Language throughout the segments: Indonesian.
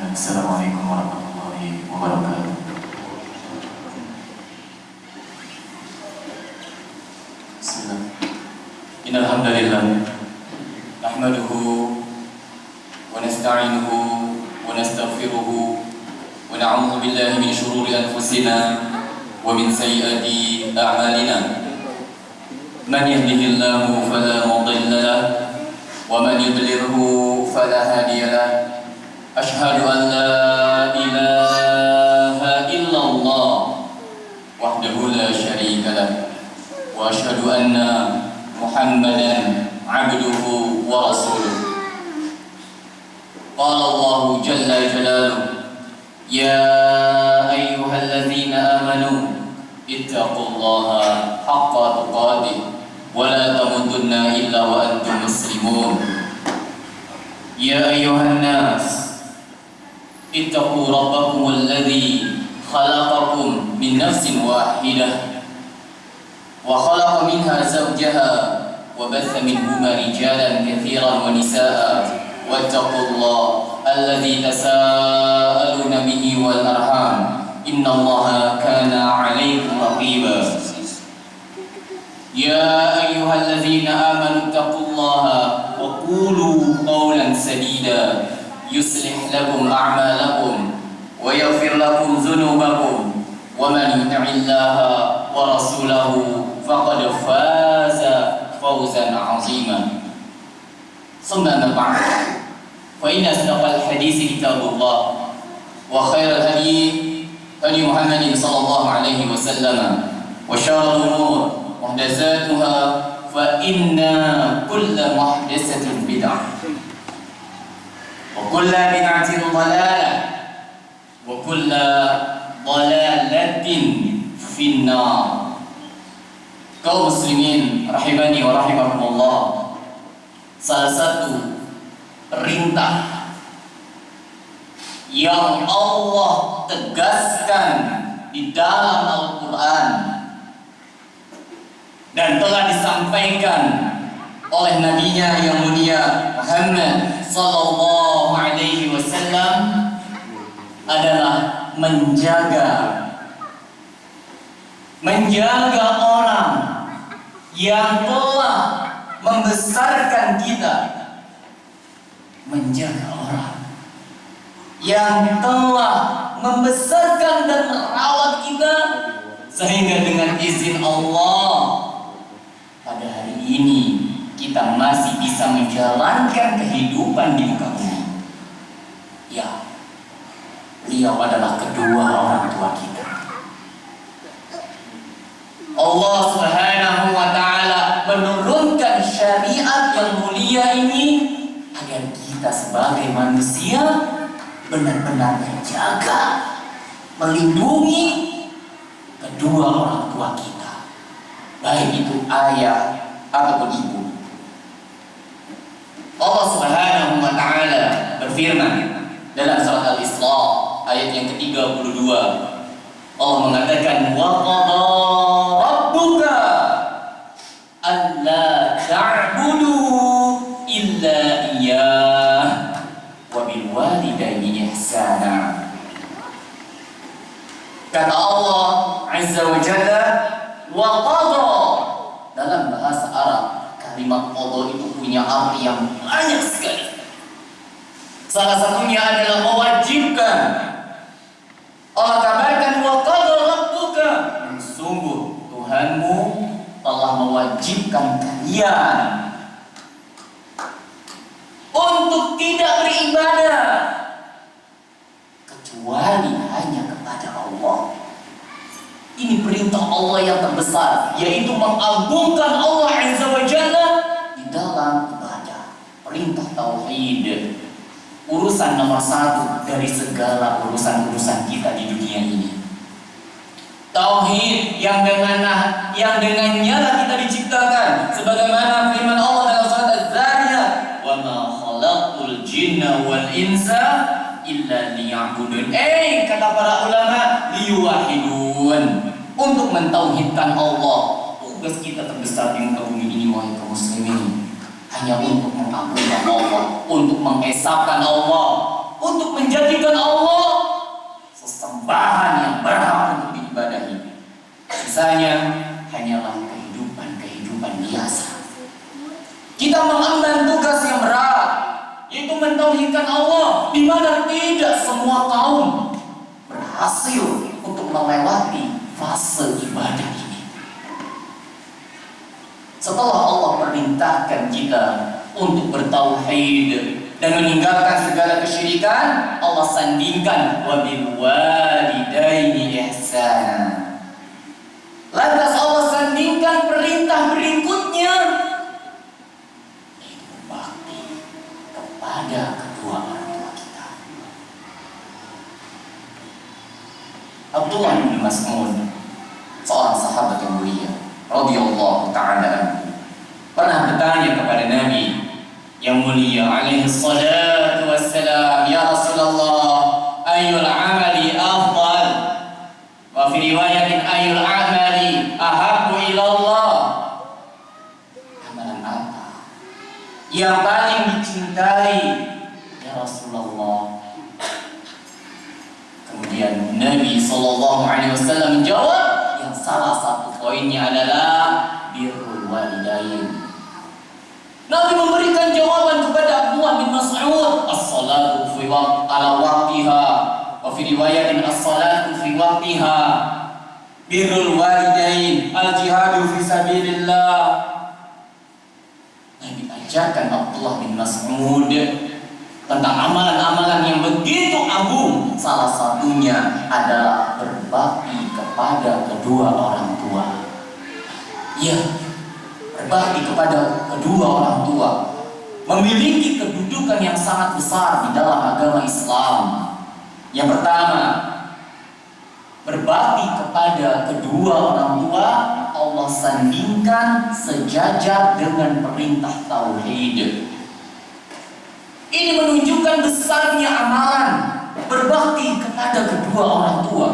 Assalamualaikum warahmatullahi wabarakatuh. Bismillah. Innal hamdalillah nahmaduhu wa nasta'inuhu wa nastaghfiruhu wa na'udzu billahi min shururi anfusina wa min sayyiati a'malina. Man yahdihillahu fala mudilla lahu wa man yudlilhu fala hadiya lahu. Ashhadu an la ilaha illallah wahdahu la syarika lah wa ashhadu anna Muhammadan abduhu wa rasuluh. Qala Allah jalla jalaluhu ya ayyuhalladzina amanu ittaqullaha haqqa tuqatih wa la tamutunna illa wa antum muslimun. Ya ayyuhan nas ittaqu rabbakum alladhi khalaqakum min nafsin wahidah wa khalaqa minha zawjaha wa batha minhuma rijalan katsiran wa nisaa wattaqullaha alladhi tasaaluna bihi wal arham innallaha kana 'alaykum raqiba. Ya ayyuhalladzina amanu ittaqullaha wa qulu qawlan sadida yuslih lakum a'malakum wa yaghfir lakum dhunubakum wa man yuti'illaha wa rasulahu faqad faza fawzan 'azima. Summa ba'd. Fa inna asdaqal hadits kitabullah wa khairal hadi Muhammadin sallallahu alaihi wasallam wa syarrul umur muhdatsatuha fa inna kulla muhdatsatin bid'ah wa kulla bid'atin dhalalah wa kulla dhalalatin finnar. Kaum muslimin rahimani wa rahimakumullah, salah satu perintah yang Allah tegaskan di dalam Al-Quran dan telah disampaikan oleh nabinya yang mulia Muhammad sallallahu alaihi wasallam adalah menjaga orang yang telah membesarkan kita, menjaga orang yang telah membesarkan dan merawat kita, sehingga dengan izin Allah pada hari ini kita masih bisa menjalankan kehidupan di muka bumi. Ya, beliau adalah kedua orang tua kita. Allah Subhanahu wa ta'ala menurunkan syariat yang mulia ini agar kita sebagai manusia benar-benar menjaga, melindungi kedua orang tua kita, baik itu ayah ataupun ibu. Allah Subhanahu wa ta'ala berfirman dalam surat Al-Isra ayat yang ke-32. Allah mengatakan wa qada rabbuka alla ta'budu illa iyyah wa bil walidayni ihsana. Kata Allah Azza wa Jalla wa qada. Dalam bahasa Arab kalimat qada itu punya arti yang banyak sekali. Salah satunya adalah mewajibkan. Allah kabarkan wa qada rabbuka, sungguh Tuhanmu telah mewajibkan kalian untuk tidak beribadah kecuali hanya kepada Allah. Ini perintah Allah yang terbesar, yaitu mengagungkan Allah Azza wa Jalla di dalam ibadah. Perintah tauhid, urusan nomor satu dari segala urusan-urusan kita di dunia ini. Tauhid yang dengannya kita diciptakan, sebagaimana firman Allah dalam surat Az-Zariyat, "Wa ma khalaqtul jinna wal insa illa liya'budun." Kata para ulama, liyuwahidun, untuk mentauhidkan Allah. Tugas kita terbesar di muka bumi ini, wahai kaum muslimin, hanya untuk mengagungkan Allah, untuk mengesahkan Allah, untuk menjadikan menginginkan Allah, di mana tidak semua kaum berhasil untuk melewati fase ibadah ini. Setelah Allah perintahkan kita untuk bertauhid dan meninggalkan segala kesyirikan, Allah sandingkan wa bil walidaini ihsana. Lantas Allah sandingkan perintah berikutnya, yaitu berbakti kepada kedua orang tua kita. Abdullah bin Mas'ud, seorang sahabat yang mulia, radhiyallahu ta'ala anhu, pernah bertanya kepada Nabi yang mulia alaihi salatu wassalam, ya Rasulullah, ayyul amali afdal? Wa fi riwayatin ayyul amali ahabbu ila Allah? Amalan apa yang paling dicintai ya Rasulullah? Kemudian Nabi sallallahu alaihi wasallam menjawab, yang salah satu poinnya adalah birrul walidain. Nabi memberikan jawaban kepada Abdullah bin Mas'ud, as-salatu fi ala waqtiha, wa fi riwayatin as-salatu fi waqtiha, birrul walidain, al-jihadu fi sabilillah. Nabi ajarkan Abdullah bin Mas'ud tentang amalan-amalan yang begitu agung. Salah satunya adalah berbakti kepada kedua orang tua. Ya, berbakti kepada kedua orang tua memiliki kedudukan yang sangat besar di dalam agama Islam. Yang pertama, berbakti kepada kedua orang tua Allah sandingkan sejajar dengan perintah tauhid. Ini menunjukkan besarnya amalan berbakti kepada kedua orang tua.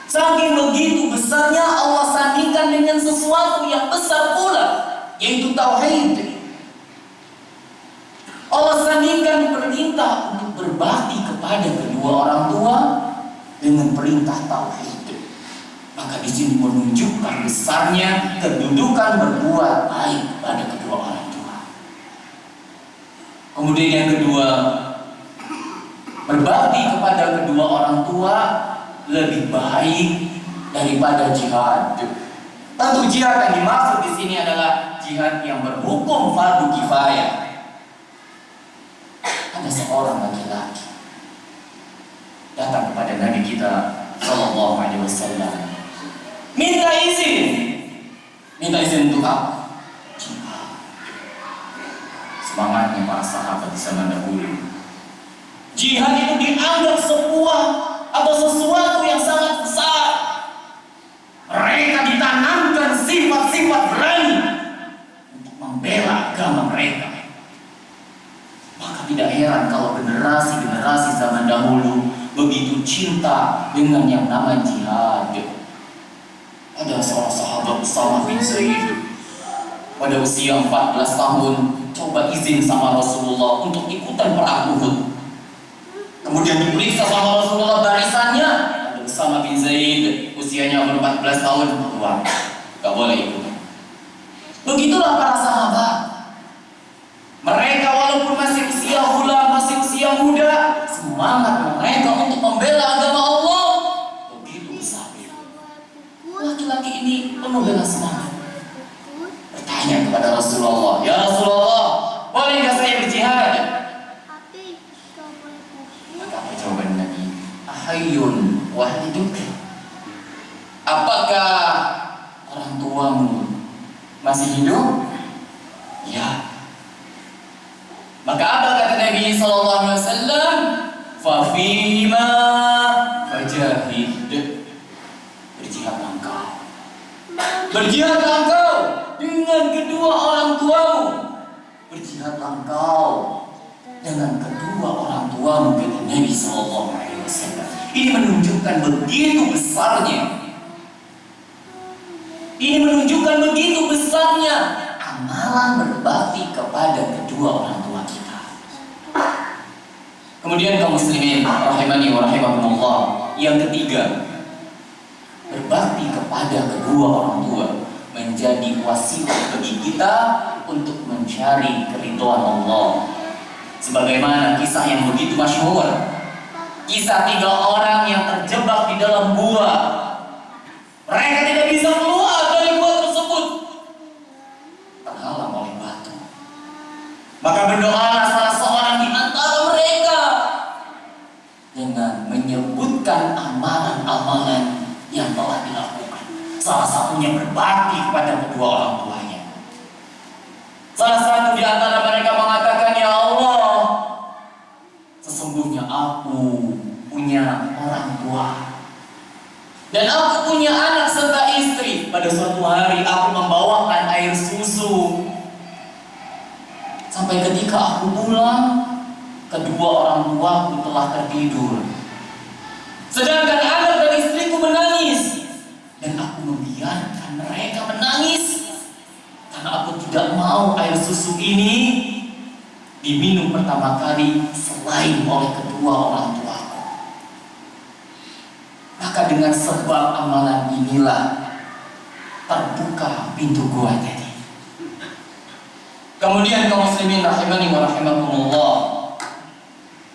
Saking begitu besarnya Allah sandingkan dengan sesuatu yang besar pula, yaitu tauhid. Allah sandingkan perintah untuk berbakti kepada kedua orang tua dengan perintah tauhid. Maka di sini menunjukkan besarnya kedudukan berbuat baik kepada kedua orang tua. Kemudian yang kedua, berbakti kepada kedua orang tua lebih baik daripada jihad. Tentu jihad yang dimaksud di sini adalah jihad yang berhukum fardu kifayah. Ada seorang laki-laki datang kepada Nabi kita sallallahu alaihi wasallam, minta izin. Minta izin untuk apa? Semangatnya para sahabat di zaman dahulu. Jihad itu dianggap sebuah atau sesuatu yang sangat besar. Mereka ditanamkan sifat-sifat berani untuk membela agama mereka. Maka tidak heran kalau generasi-generasi zaman dahulu begitu cinta dengan yang namanya jihad. Ada seorang sahabat Usamah bin Zaid, pada usia 14 tahun coba izin sama Rasulullah untuk ikutan perang Uhud. Kemudian diperiksa sama Rasulullah barisannya, ada Usamah bin Zaid, usianya 14 tahun, keluar, gak boleh ikut. Begitulah para sahabat. Mereka walaupun masih usia hula, masih usia muda, semangat mereka untuk membela agama Allah begitu besar. Laki-laki ini penuh dengan semangat. Bertanya kepada Rasulullah, ya Rasulullah, boleh nggak saya berjihad? Maka apa jawaban Nabi? Ahayyun waliduk? Apakah orang tuamu masih hidup? Ya. Maka apa kata Nabi sallallahu alaihi wasallam? Fa fima fajahid. Berjihadlah engkau. Berjihadlah engkau dengan kedua orang tuamu. Berjihadlah engkau dengan kedua orang tuamu, kata Nabi sallallahu alaihi wasallam. Ini menunjukkan begitu besarnya. Ini menunjukkan begitu besarnya amalan berbakti kepada kedua orang tua kita. Kemudian kaum muslimin rahimani wa rahimakumullah, yang ketiga, berbakti kepada kedua orang tua menjadi wasilah bagi kita untuk mencari keridhaan Allah. Sebagaimana kisah yang begitu masyhur, kisah 3 orang yang terjebak di dalam gua. Mereka tidak bisa keluar dari gua tersebut, terhalang oleh batu. Maka berdoalah salah seorang di antara mereka dengan menyebutkan amalan-amalan yang telah dilakukan. Salah satunya berbakti kepada kedua orang tuanya. Salah satu di antara mereka mengatakan, "Ya Allah, sesungguhnya aku punya orang tua dan aku punya anak serta istri. Pada suatu hari aku membawakan air susu. Sampai ketika aku pulang, kedua orang tuaku telah tertidur. Sedangkan anak dan istriku menangis. Dan aku membiarkan mereka menangis karena aku tidak mau air susu ini diminum pertama kali selain oleh kedua orang tuaku." Maka dengan sebab amalan inilah terbuka pintu gua tadi. Kemudian kaum muslimin rahimani wa rahimakumullah,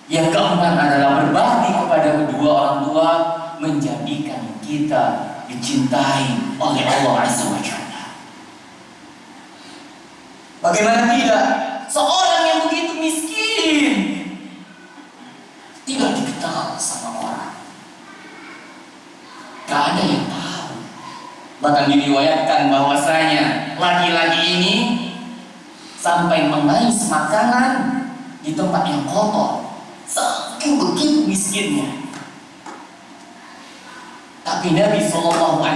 yang keempat adalah berbakti kepada kedua orang tua menjadikan kita dicintai oleh Allah Azza wa Jalla. Bagaimana tidak? Seorang yang begitu miskin tidak dikenal sama orang, gak ada yang tahu. Bahkan diriwayatkan bahwasanya laki-laki ini sampai mengais makanan di tempat yang kotor, saking begitu miskinnya. Tapi Nabi SAW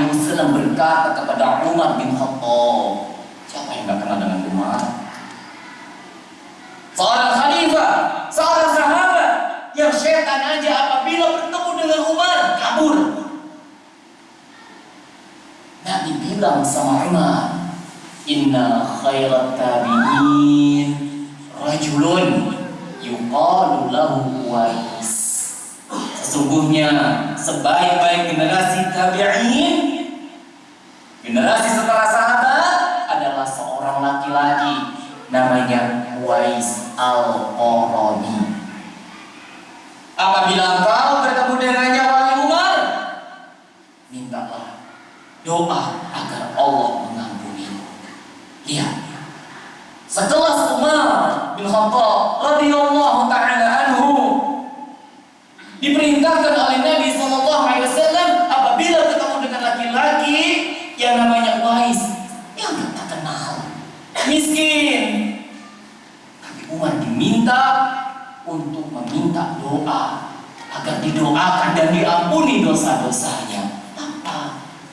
berkata kepada Umar bin Khattab, siapa yang gak kenal dengan Umar? Seorang khalifah, seorang sahabat yang syaitan aja apabila bertemu dengan Umar kabur. Nabi bilang sama Umar, "Inna khairat tabi'in rajulun yuqalu lahu Uwais." Sesungguhnya sebaik-baik generasi tabi'in, generasi setelah sahabat, adalah seorang laki-laki namanya Uwais al-Qarani. Apabila engkau bertemu dengannya wahai Umar, mintalah doa agar Allah mengampuni. Lihat, setelah Umar bin Khattab radhiyallahu taala anhu diperintahkan oleh Nabi SAW apabila ketemu dengan laki-laki yang namanya Uwais, yang tak kenal, miskin, tapi Umar diminta untuk meminta doa agar didoakan dan diampuni dosa-dosanya.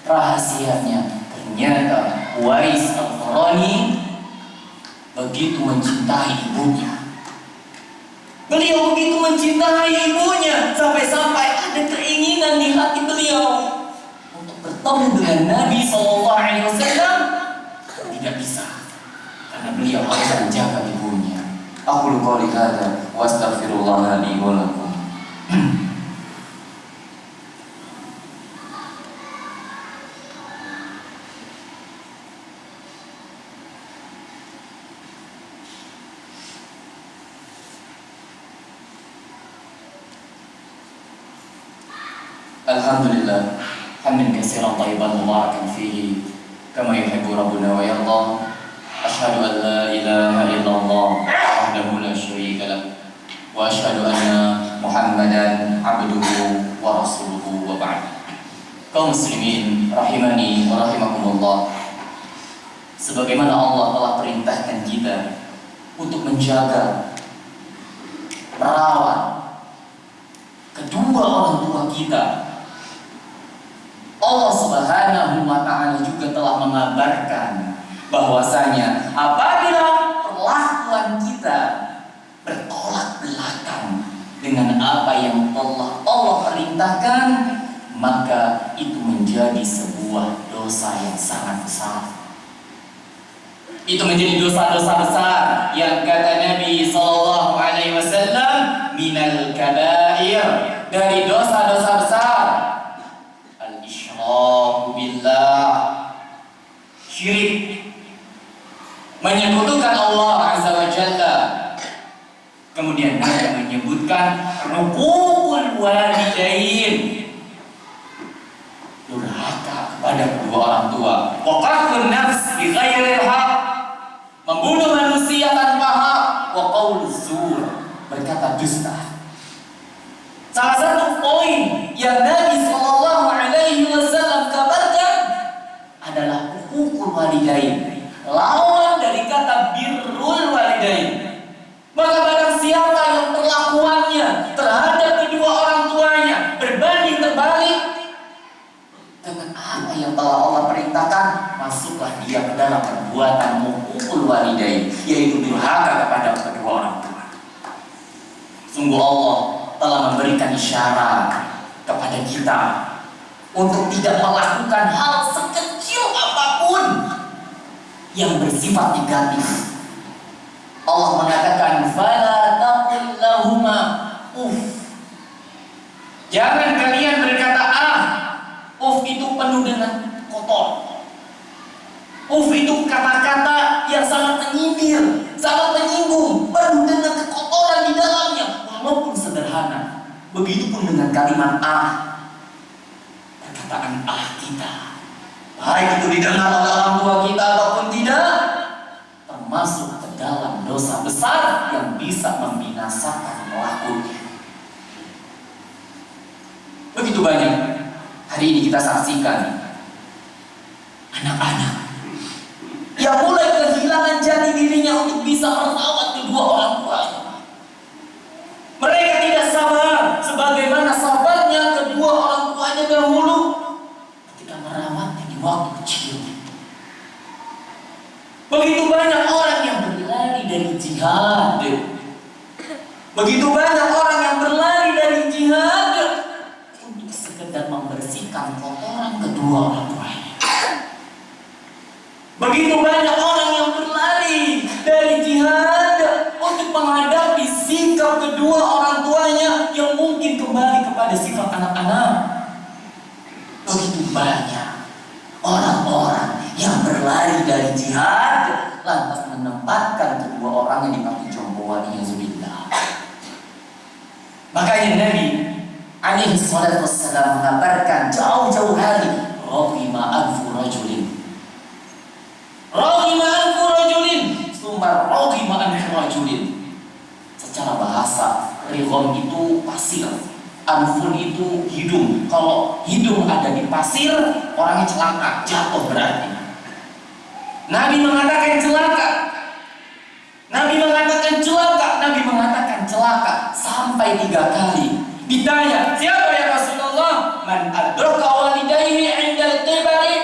Apa rahasianya? Ternyata Uwais al-Qarani begitu mencintai ibunya. Beliau begitu mencintai ibunya sampai-sampai ada keinginan di hati beliau untuk bertemu dengan Nabi SAW. Tidak bisa, karena beliau harus menjaga ibunya. Aqulu qouli hadza wa astaghfirullah li wa lakum. Alhamdulillah, hamdan katsiran thayyiban mubarakan fihi kama yuhibbu rabbuna wa yarda. Asyhadu an la ilaha illallah wahdahu la syarika lah wa asyhadu anna Muhammadan abduhu wa rasuluhu wa ba'd. Kaum muslimin rahimani wa rahimakumullah, sebagaimana Allah telah perintahkan kita untuk menjaga, merawat kedua orang tua kita, Allah Subhanahu wa Ta'ala juga telah mengabarkan bahwasanya apabila perlakuan kita bertolak belakang dengan apa yang Allah perintahkan, maka itu menjadi sebuah dosa yang sangat besar. Itu menjadi dosa-dosa besar yang kata Nabi SAW, minal kabair, dari dosa-dosa besar. Al-isyraku billah, syirik, menyekutukan Allah Azza wa Jalla. Kemudian kemudian Nabi menyebutkan uququl walidain, durhaka kepada kedua orang tua, wa qatlun nafs bi ghairil haq, membunuh manusia tanpa hak, wa qauluz zur, berkata dusta. Salah satu poin yang Nabi Shallallahu Alaihi Wasallam kabarkan adalah uququl walidain, lawan dari kata birrul walidain. Maka barang siapa yang perlakuannya terhadap kedua orang tuanya berbanding terbalik dengan apa yang telah Allah perintahkan, masuklah dia ke dalam perbuatan uququl walidain, yaitu durhaka kepada kedua orang tua. Sungguh Allah telah memberikan isyarat kepada kita untuk tidak melakukan hal sekecil apapun yang bersifat negatif. Allah mengatakan fala taqul lahuma uff. Jangan kalian berkata uff itu penuh dengan kotor. Uff itu kata-kata yang sangat menyindir, sangat menyinggung, penuh dengan kekotoran di dalamnya, walaupun sederhana. Begitupun dengan kalimat perkataan kita, baik itu didengar oleh orang tua kita ataupun tidak, termasuk ke dalam dosa besar yang bisa membinasakan pelakunya. Begitu banyak hari ini kita saksikan anak-anak yang mulai kehilangan jati dirinya untuk bisa merawat kedua orang tuanya. Mereka tidak sabar sebagaimana sabarnya kedua orang tuanya dahulu ketika merawatnya di waktu kecilnya. Begitu banyak orang yang berlari dari jihad. Begitu banyak orang yang berlari dari jihad untuk sekedar membersihkan kotoran kedua orang tuanya. Begitu banyak orang yang berlari dari jihad untuk menghadapi sikap kedua orang tuanya yang mungkin kembali kepada sifat anak-anak. Begitu banyak orang-orang yang berlari dari jihad lantas menempatkan kedua orang yang di panti jompo waliyadzubillah. Makanya Nabi alaihi salatu wassalam mengabarkan jauh-jauh hari raghima anfu rajulin, raghima anfu rajulin, summa raghima anfu rajulin. Secara bahasa, righam itu pasir, anfun itu hidung. Kalau hidung ada di pasir, orangnya celaka, jatuh berarti. Nabi mengatakan celaka. Nabi mengatakan celaka. Nabi mengatakan celaka sampai 3 kali. Ditanya, siapa ya Rasulullah? Man adraka walidayhi 'indal kibari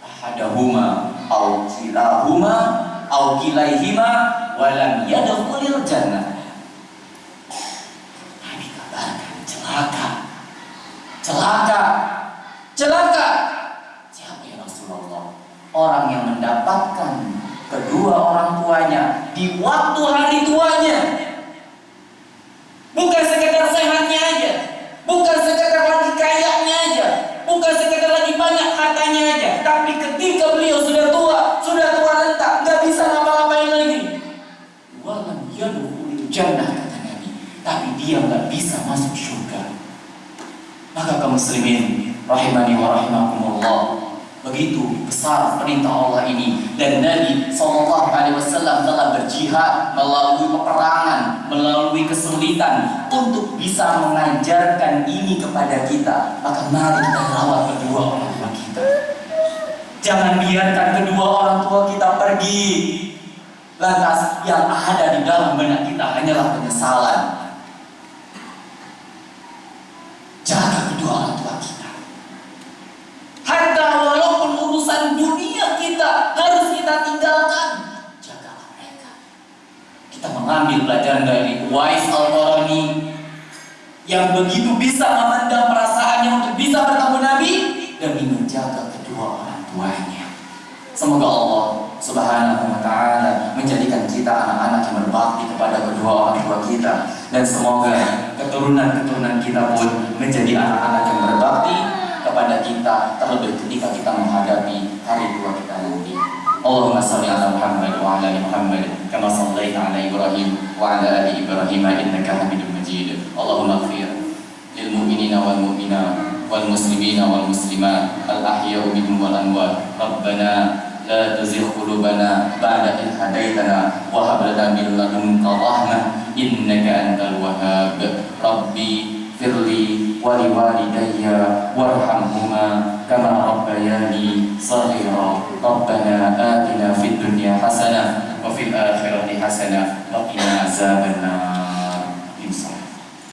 ahadahuma aw kilahuma aw kilaihima wa lam yadkhulil jannah. Nabi kabarkan celaka. Celaka. Celaka. Siapa ya Rasulullah? Orang yang mendapatkan kedua orang tuanya di waktu hari tuanya. Bukan sekedar sehatnya aja, bukan sekedar lagi kayanya aja, bukan sekedar lagi banyak hartanya aja, tapi ketika beliau sudah tua renta, nggak bisa ngapa-ngapain lagi. Walam yadkhulul jannah, kata Nabi, tapi dia nggak bisa masuk surga. Maka kaum muslimin rahimani wa rahimakumullah, begitu besar perintah Allah ini, dan Nabi SAW telah berjihad melalui peperangan, melalui kesulitan untuk bisa mengajarkan ini kepada kita. Maka mari kita rawat kedua orang tua kita. Jangan biarkan kedua orang tua kita pergi, lantas yang ada di dalam benak kita hanyalah penyesalan. Jaga kedua orang tua kita. Hatta walaupun urusan dunia kita harus kita tinggalkan, jagalah mereka. Kita mengambil pelajaran dari Uwais Al-Qarani yang begitu bisa memendam perasaannya untuk bisa bertemu Nabi demi menjaga kedua orang tuanya. Semoga Allah Subhanahu wa ta'ala menjadikan kita anak-anak yang berbakti kepada kedua orang tua kita, dan semoga keturunan-keturunan kita pun menjadi anak-anak yang berbakti kepada kita, terlebih ketika kita menghadapi hari tua kita nanti. Allahumma salli ala Muhammad wa ala ali Muhammad kama sallaita ala Ibrahim wa ala ali Ibrahim innaka Hamidum Majid. Allahumma ighfir lil mu'minina wal mu'minat wal muslimina wal muslimat al ahya'u minhum wal amwat. Rabbana la tuzigh qulubana ba'da idh hadaitana wa hab lana min ladunka rahmah innaka antal wahhab. Rabbi firli wa liwalidayya warhamhuma kama rabbayani shaghira. Rabbana atina fid dunya hasanah wa fil akhirati hasanah wa qina azabannar.